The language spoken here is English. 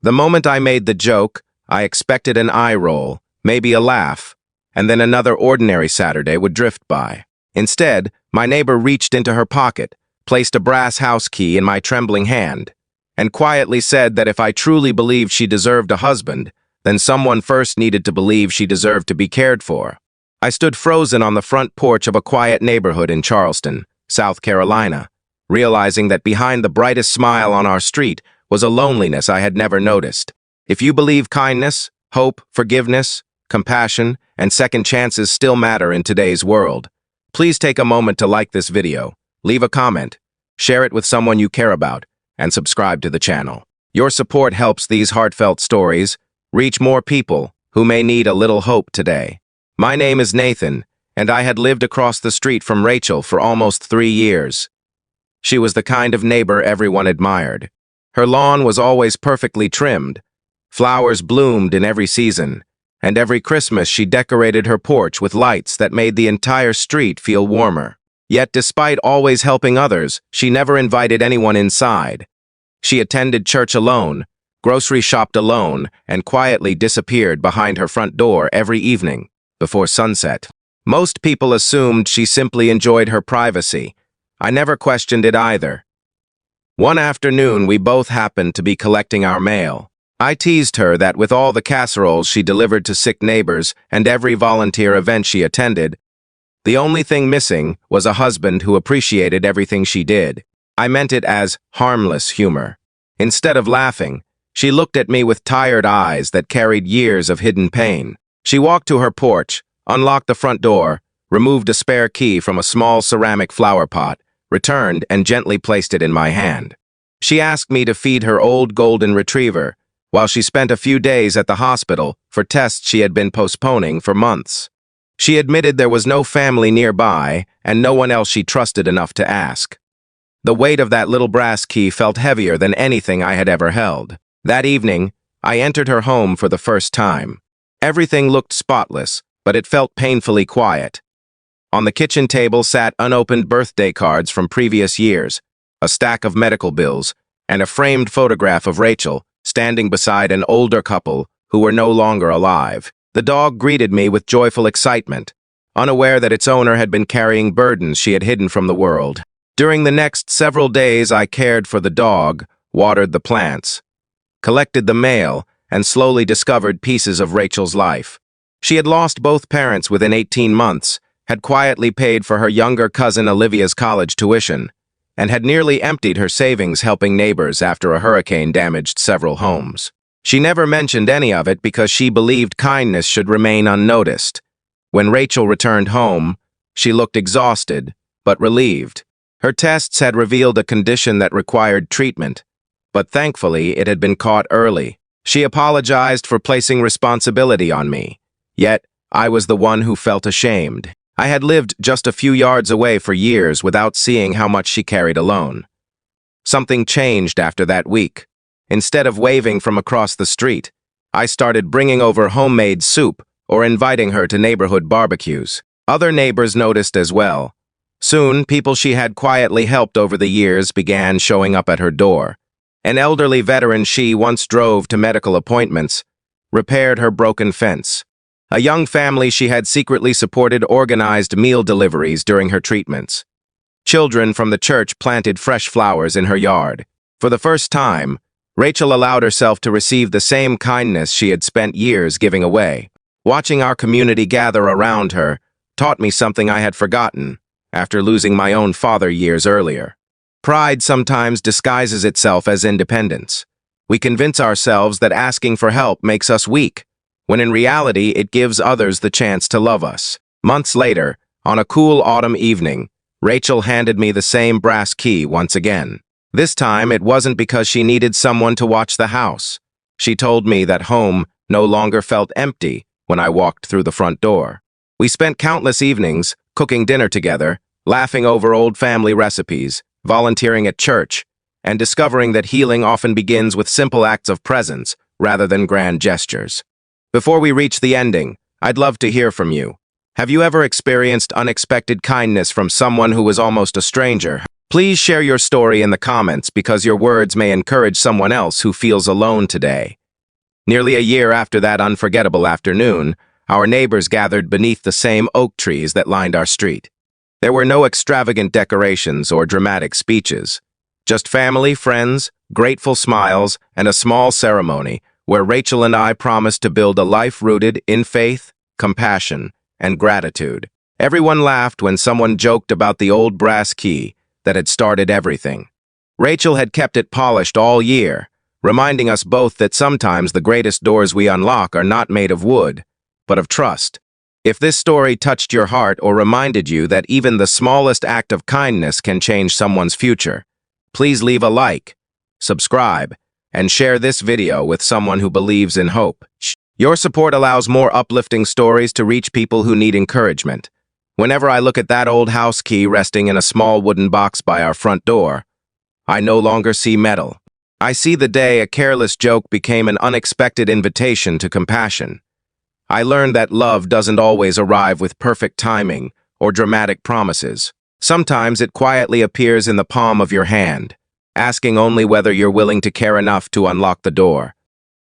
The moment I made the joke, I expected an eye roll, maybe a laugh, and then another ordinary Saturday would drift by. Instead, my neighbor reached into her pocket, placed a brass house key in my trembling hand, and quietly said that if I truly believed she deserved a husband, then someone first needed to believe she deserved to be cared for. I stood frozen on the front porch of a quiet neighborhood in Charleston, South Carolina, realizing that behind the brightest smile on our street was a loneliness I had never noticed. If you believe kindness, hope, forgiveness, compassion, and second chances still matter in today's world, please take a moment to like this video, leave a comment, share it with someone you care about, and subscribe to the channel. Your support helps these heartfelt stories reach more people who may need a little hope today. My name is Nathan, and I had lived across the street from Rachel for almost 3 years. She was the kind of neighbor everyone admired. Her lawn was always perfectly trimmed. Flowers bloomed in every season, and every Christmas she decorated her porch with lights that made the entire street feel warmer. Yet despite always helping others, she never invited anyone inside. She attended church alone, grocery shopped alone, and quietly disappeared behind her front door every evening before sunset. Most people assumed she simply enjoyed her privacy. I never questioned it either. One afternoon, we both happened to be collecting our mail. I teased her that with all the casseroles she delivered to sick neighbors and every volunteer event she attended, the only thing missing was a husband who appreciated everything she did. I meant it as harmless humor. Instead of laughing, she looked at me with tired eyes that carried years of hidden pain. She walked to her porch, unlocked the front door, removed a spare key from a small ceramic flower pot, returned and gently placed it in my hand. She asked me to feed her old golden retriever, while she spent a few days at the hospital for tests she had been postponing for months. She admitted there was no family nearby and no one else she trusted enough to ask. The weight of that little brass key felt heavier than anything I had ever held. That evening, I entered her home for the first time. Everything looked spotless, but it felt painfully quiet. On the kitchen table sat unopened birthday cards from previous years, a stack of medical bills, and a framed photograph of Rachel standing beside an older couple who were no longer alive. The dog greeted me with joyful excitement, unaware that its owner had been carrying burdens she had hidden from the world. During the next several days, I cared for the dog, watered the plants, collected the mail, and slowly discovered pieces of Rachel's life. She had lost both parents within 18 months, had quietly paid for her younger cousin Olivia's college tuition, and had nearly emptied her savings helping neighbors after a hurricane damaged several homes. She never mentioned any of it because she believed kindness should remain unnoticed. When Rachel returned home, she looked exhausted, but relieved. Her tests had revealed a condition that required treatment, but thankfully it had been caught early. She apologized for placing responsibility on me, yet I was the one who felt ashamed. I had lived just a few yards away for years without seeing how much she carried alone. Something changed after that week. Instead of waving from across the street, I started bringing over homemade soup or inviting her to neighborhood barbecues. Other neighbors noticed as well. Soon, people she had quietly helped over the years began showing up at her door. An elderly veteran she once drove to medical appointments repaired her broken fence. A young family she had secretly supported organized meal deliveries during her treatments. Children from the church planted fresh flowers in her yard. For the first time, Rachel allowed herself to receive the same kindness she had spent years giving away. Watching our community gather around her taught me something I had forgotten after losing my own father years earlier. Pride sometimes disguises itself as independence. We convince ourselves that asking for help makes us weak, when in reality it gives others the chance to love us. Months later, on a cool autumn evening, Rachel handed me the same brass key once again. This time, it wasn't because she needed someone to watch the house. She told me that home no longer felt empty when I walked through the front door. We spent countless evenings cooking dinner together, laughing over old family recipes, volunteering at church, and discovering that healing often begins with simple acts of presence rather than grand gestures. Before we reach the ending, I'd love to hear from you. Have you ever experienced unexpected kindness from someone who was almost a stranger? Please share your story in the comments because your words may encourage someone else who feels alone today. Nearly a year after that unforgettable afternoon, our neighbors gathered beneath the same oak trees that lined our street. There were no extravagant decorations or dramatic speeches, just family, friends, grateful smiles, and a small ceremony where Rachel and I promised to build a life rooted in faith, compassion, and gratitude. Everyone laughed when someone joked about the old brass key that had started everything. Rachel had kept it polished all year, reminding us both that sometimes the greatest doors we unlock are not made of wood, but of trust. If this story touched your heart or reminded you that even the smallest act of kindness can change someone's future, please leave a like, subscribe, and share this video with someone who believes in hope. Your support allows more uplifting stories to reach people who need encouragement. Whenever I look at that old house key resting in a small wooden box by our front door, I no longer see metal. I see the day a careless joke became an unexpected invitation to compassion. I learned that love doesn't always arrive with perfect timing or dramatic promises. Sometimes it quietly appears in the palm of your hand, asking only whether you're willing to care enough to unlock the door.